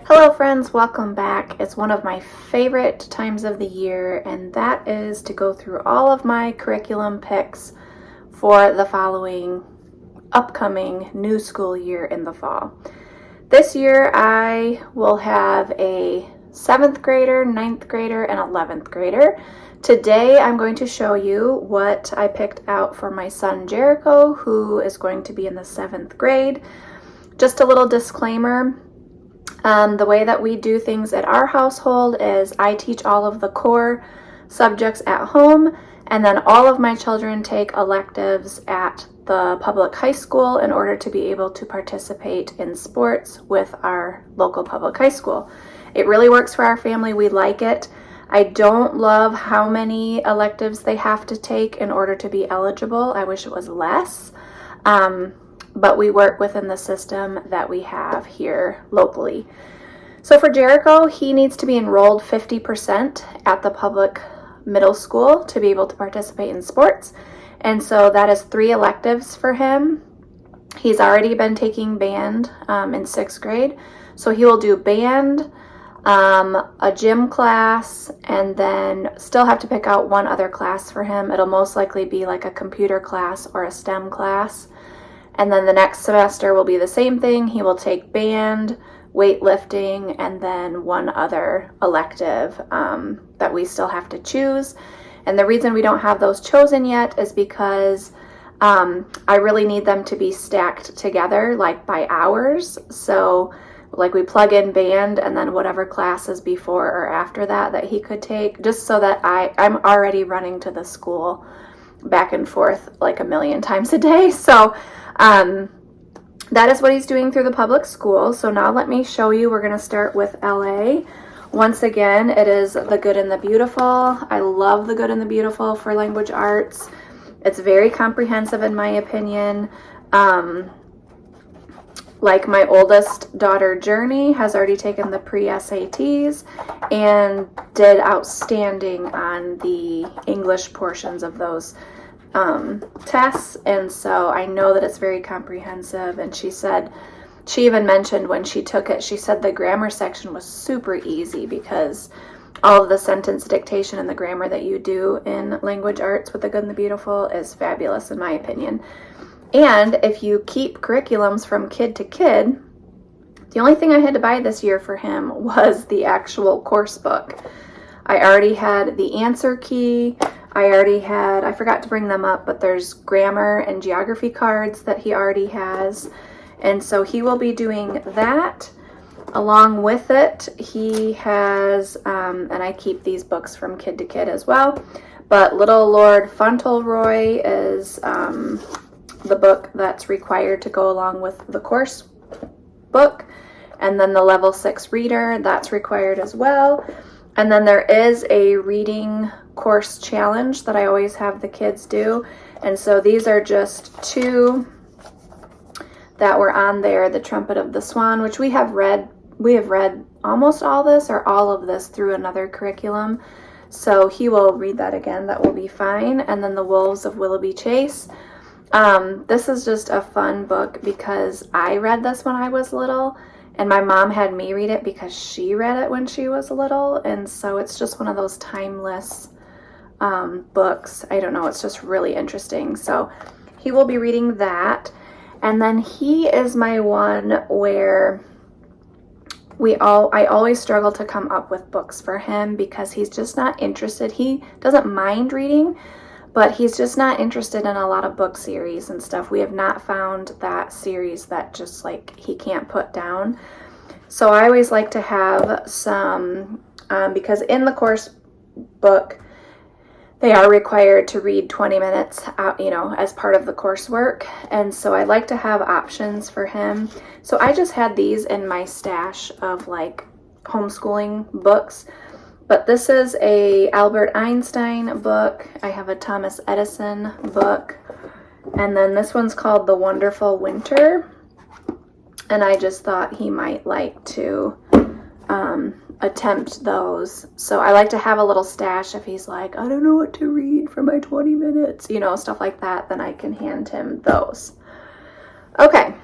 Hello friends, welcome back. It's one of my favorite times of the year, and that is to go through all of my curriculum picks for the following upcoming new school year in the fall. This year I will have a 7th grader, 9th grader, and 11th grader. Today I'm going to show you what I picked out for my son Jericho, who is going to be in the 7th grade. Just a little disclaimer. The way that we do things at our household is I teach all of the core subjects at home, and then all of my children take electives at the public high school in order to be able to participate in sports with our local public high school. It really works for our family. We like it. I don't love how many electives they have to take in order to be eligible. I wish it was less. But we work within the system that we have here locally. So for Jericho, he needs to be enrolled 50% at the public middle school to be able to participate in sports. And so that is 3 electives for him. He's already been taking band in 6th grade. So he will do band, a gym class, and then still have to pick out one other class for him. It'll most likely be like a computer class or a STEM class. And then the next semester will be the same thing. He will take band, weightlifting, and then one other elective that we still have to choose. And the reason we don't have those chosen yet is because I really need them to be stacked together, like by hours. So like we plug in band and then whatever classes before or after that he could take, just so that I'm already running to the school back and forth like a million times a day. So that is what he's doing through the public school. So now let me show you. We're going to start with LA. Once again, it is The Good and the Beautiful. I love The Good and the Beautiful for language arts. It's very comprehensive in my opinion. Like my oldest daughter, Journey, has already taken the pre-SATs and did outstanding on the English portions of those tests, and so I know that it's very comprehensive. And she even mentioned when she took it, she said the grammar section was super easy because all of the sentence dictation and the grammar that you do in language arts with The Good and the Beautiful is fabulous in my opinion. And if you keep curriculums from kid to kid, the only thing I had to buy this year for him was the actual course book. I already had the answer key. I forgot to bring them up, but there's grammar and geography cards that he already has. And so he will be doing that. Along with it, he has, and I keep these books from kid to kid as well, but Little Lord Fauntleroy is the book that's required to go along with the course book. And then the level 6 reader, that's required as well. And then there is a reading course challenge that I always have the kids do. And so these are just 2 that were on there. The Trumpet of the Swan, which we have read almost all this or all of this through another curriculum. So he will read that again. That will be fine. And then The Wolves of Willoughby Chase. This is just a fun book because I read this when I was little. And my mom had me read it because she read it when she was little. And so it's just one of those timeless books. I don't know. It's just really interesting. So he will be reading that. And then he is my one where I always struggle to come up with books for him because he's just not interested. He doesn't mind reading, but he's just not interested in a lot of book series and stuff. We have not found that series that just like he can't put down. So I always like to have some, because in the course book, they are required to read 20 minutes, as part of the coursework. And so I like to have options for him. So I just had these in my stash of like homeschooling books. But this is a Albert Einstein book. I have a Thomas Edison book. And then this one's called The Wonderful Winter. And I just thought he might like to attempt those. So I like to have a little stash if he's like, I don't know what to read for my 20 minutes, stuff like that. Then I can hand him those. Okay.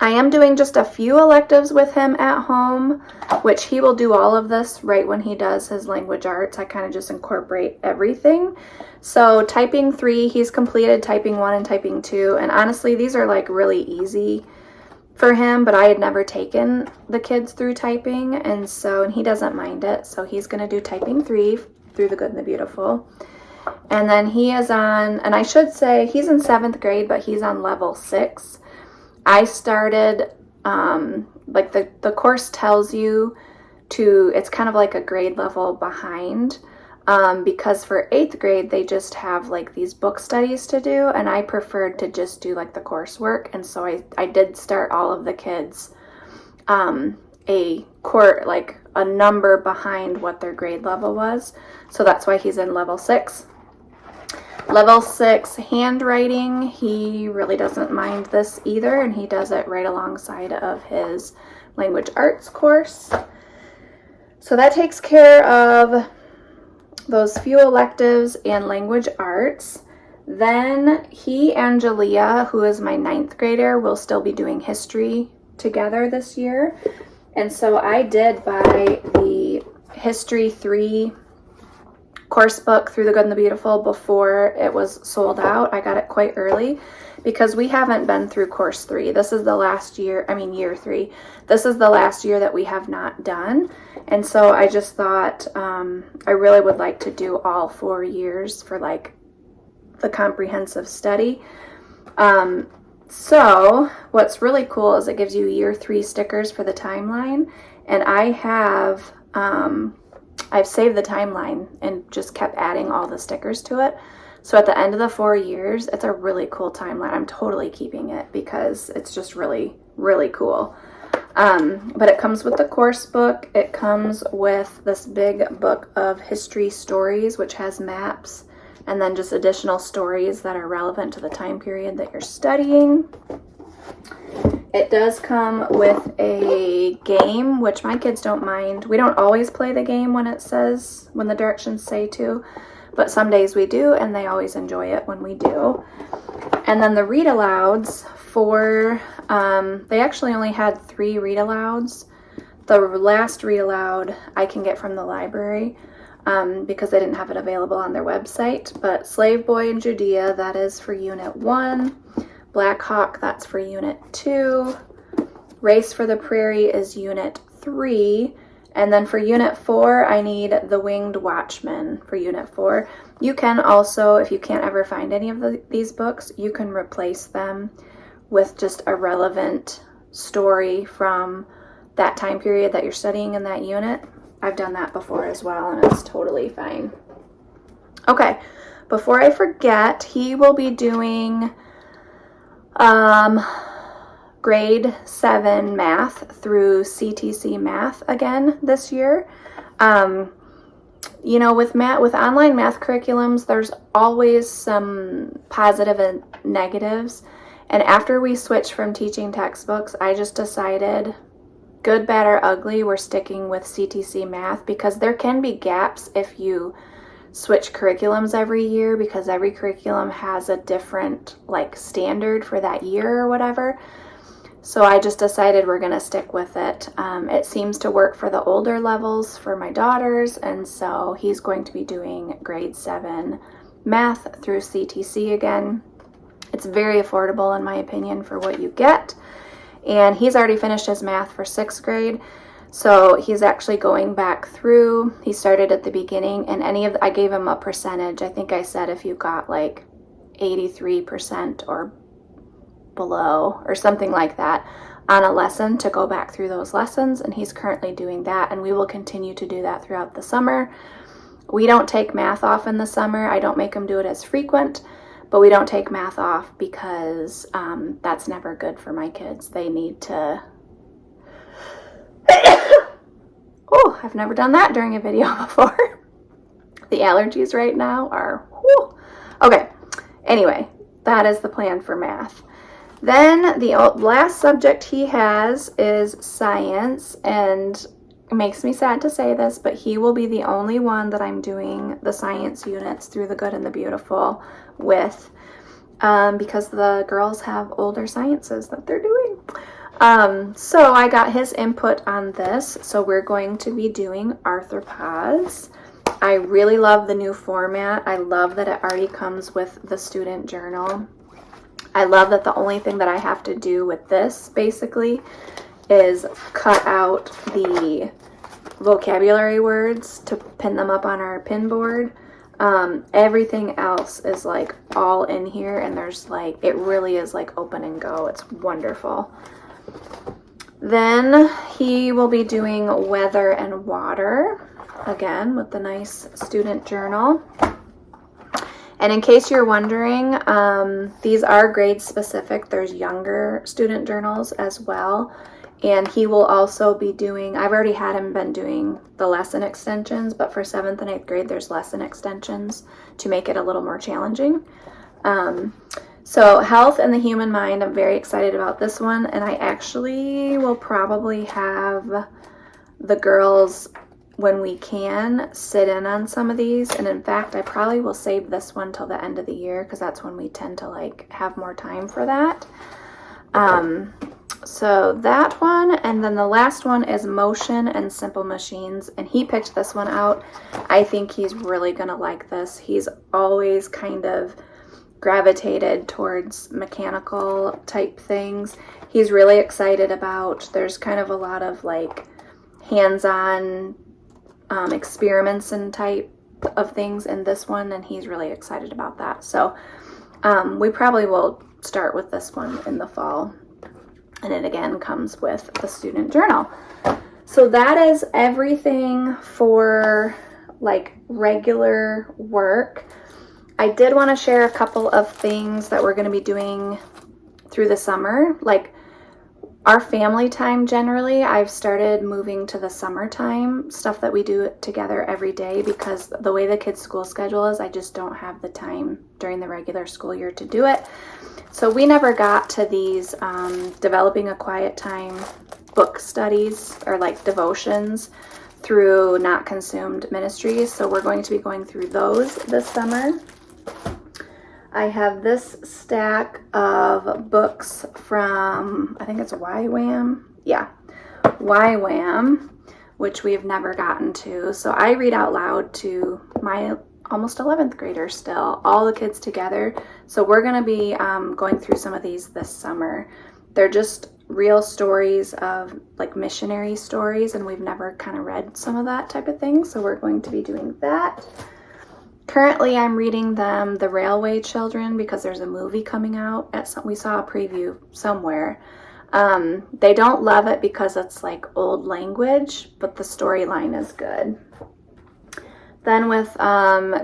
I am doing just a few electives with him at home, which he will do all of this right when he does his language arts. I kind of just incorporate everything. So typing 3, he's completed typing 1 and typing 2. And honestly, these are like really easy for him, but I had never taken the kids through typing. And he doesn't mind it. So he's going to do typing 3 through the Good and the Beautiful. And then he is on, and I should say he's in 7th grade, but he's on level 6. I started, like the course tells you it's kind of like a grade level behind, because for 8th grade, they just have like these book studies to do, and I preferred to just do like the coursework. And so I did start all of the kids, like a number behind what their grade level was. So that's why he's in level 6. Level 6 handwriting, he really doesn't mind this either, and he does it right alongside of his language arts course. So that takes care of those few electives and language arts. Then he and Jalea, who is my 9th grader, will still be doing history together this year. And so I did buy the History 3 course book through the Good and the Beautiful before it was sold out. I got it quite early because we haven't been through course 3. This is the last year, year 3. This is the last year that we have not done. And so I just thought I really would like to do all 4 years for like the comprehensive study. So what's really cool is it gives you year 3 stickers for the timeline. And I've saved the timeline and just kept adding all the stickers to it. So at the end of the 4 years, it's a really cool timeline. I'm totally keeping it because it's just really, really cool. But it comes with the course book. It comes with this big book of history stories, which has maps and then just additional stories that are relevant to the time period that you're studying. It does come with a game, which my kids don't mind. We don't always play the game when the directions say to, but some days we do, and they always enjoy it when we do. And then the read alouds they actually only had 3 read alouds. The last read aloud I can get from the library because they didn't have it available on their website. But Slave Boy in Judea, that is for Unit 1. Black Hawk, that's for Unit 2. Race for the Prairie is Unit 3. And then for Unit 4, I need The Winged Watchman for Unit 4. You can also, if you can't ever find any of these books, you can replace them with just a relevant story from that time period that you're studying in that unit. I've done that before as well, and it's totally fine. Okay, before I forget, he will be doing grade 7 math through CTC Math again this year. With online math curriculums, there's always some positive and negatives. And after we switched from teaching textbooks, I just decided, good, bad, or ugly, we're sticking with CTC Math because there can be gaps if you switch curriculums every year because every curriculum has a different standard for that year or whatever. So I just decided we're going to stick with it. It seems to work for the older levels for my daughters, and so he's going to be doing grade 7 math through CTC again. It's very affordable in my opinion for what you get. And he's already finished his math for 6th grade. So he's actually going back through. He started at the beginning, and I gave him a percentage. I think I said if you got 83% or below or something like that on a lesson, to go back through those lessons, and he's currently doing that, and we will continue to do that throughout the summer. We don't take math off in the summer. I don't make him do it as frequent, but we don't take math off because that's never good for my kids. They need to oh, I've never done that during a video before. The allergies right now are whew. Okay, anyway, that is the plan for math. Then the last subject he has is science, and it makes me sad to say this, but he will be the only one that I'm doing the science units through the Good and the Beautiful with, because the girls have older sciences that they're doing. So I got his input on this. So we're going to be doing arthropods. I really love the new format. I love that it already comes with the student journal. I love that the only thing that I have to do with this basically is cut out the vocabulary words to pin them up on our pin board. Everything else is like all in here, and there's like, it really is like open and go. It's wonderful. Then he will be doing weather and water, again with the nice student journal. And in case you're wondering, these are grade specific. There's younger student journals as well. And he will also be doing, I've already had him been doing the lesson extensions, but for 7th and 8th grade, there's lesson extensions to make it a little more challenging. So health and the human mind, I'm very excited about this one. And I actually will probably have the girls, when we can, sit in on some of these. And in fact, I probably will save this one till the end of the year, because that's when we tend to like have more time for that. So that one, and then the last one is motion and simple machines, and he picked this one out. I think he's really gonna like this. He's always kind of gravitated towards mechanical type things. He's really excited about, there's kind of a lot of like hands-on experiments and type of things in this one, and he's really excited about that. So we probably will start with this one in the fall. And it again comes with the student journal. So that is everything for like regular work. I did want to share a couple of things that we're going to be doing through the summer. Like our family time generally, I've started moving to the summertime, stuff that we do together every day, because the way the kids' school schedule is, I just don't have the time during the regular school year to do it. So we never got to these developing a quiet time book studies or like devotions through Not Consumed Ministries. So we're going to be going through those this summer. I have this stack of books from, I think it's YWAM. Yeah, YWAM, which we've never gotten to. So I read out loud to my almost 11th graders still, all the kids together. So we're going to be going through some of these this summer. They're just real stories of like missionary stories, and we've never kind of read some of that type of thing. So we're going to be doing that. Currently, I'm reading them The Railway Children, because there's a movie coming out. We saw a preview somewhere. They don't love it because it's like old language, but the storyline is good. Then with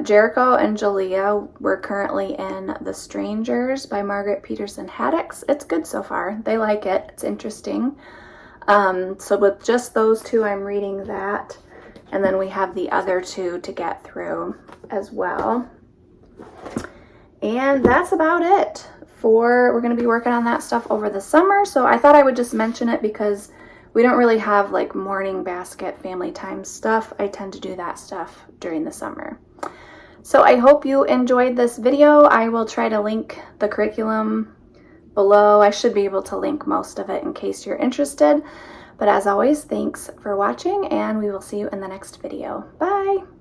Jericho and Jalea, we're currently in The Strangers by Margaret Peterson Haddix. It's good so far. They like it. It's interesting. So with just those two, I'm reading that. And then we have the other two to get through as well. And that's about it we're going to be working on that stuff over the summer. So I thought I would just mention it because we don't really have like morning basket family time stuff. I tend to do that stuff during the summer. So I hope you enjoyed this video. I will try to link the curriculum below. I should be able to link most of it in case you're interested. But as always, thanks for watching, and we will see you in the next video. Bye!